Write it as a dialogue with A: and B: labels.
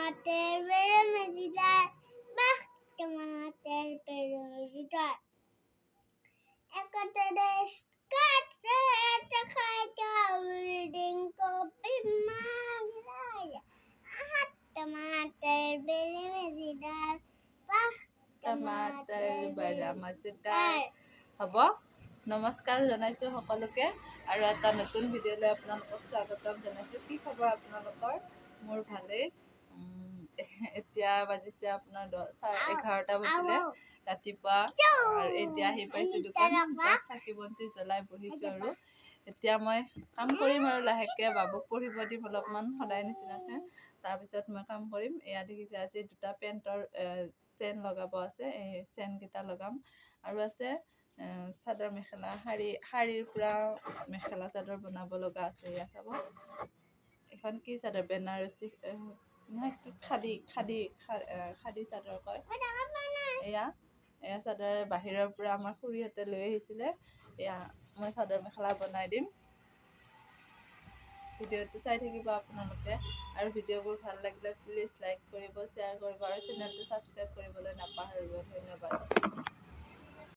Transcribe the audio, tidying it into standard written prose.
A: टमाटर बड़े मजेदार वाह टमाटर बड़े मजेदार एक टेस्ट काटते हैं तो खाएगा बिल्डिंग को बीमार लाया टमाटर बड़े मजेदार वाह
B: टमाटर बड़ा मजेदार হ'ব নমস্কাৰ জনাইছোঁ সকলোকে আৰু এটা নতুন ভিডিঅ'লৈ আপোনালোকক স্বাগতম জনাইছোঁ। কি খবৰ আপোনালোকৰ? মোৰ ভালেই। এতিয়া বাজিছে আপোনাৰ 11:30 বাজিলে ৰাতিপুৱা আৰু এতিয়া আহি পাইছোঁ দোকান চাকি বন্তি জ্বলাই বহিছোঁ আৰু এতিয়া মই কাম কৰিম আৰু লাহেকৈ বাবুক পঢ়িব দিম অলপমান সদায় নিচিনাকৈ তাৰপিছত মই কাম কৰিম। এয়া দেখিছে আজি দুটা পেণ্টৰ চেন লগাব আছে, এই চেনকেইটা লগাম আৰু আছে চাদৰ মেখেলা শাৰীৰ পৰা মেখেলা চাদৰ বনাব লগা আছে। এয়া চাব এখন কি চাদৰ বেনাৰসী নহয় কি খাদী চাদৰ কয়। এয়া চাদৰ বাহিৰৰ পৰা আমাৰ খুৰীহঁতে লৈ আহিছিলে। এয়া মই চাদৰ মেখেলা বনাই দিম। ভিডিঅ'টো চাই থাকিব আপোনালোকে আৰু ভিডিঅ'বোৰ ভাল লাগিলে প্লিজ লাইক কৰিব, শ্বেয়াৰ কৰিব আৰু চেনেলটো ছাবস্ক্ৰাইব কৰিবলৈ নাপাহৰিব। ধন্যবাদ।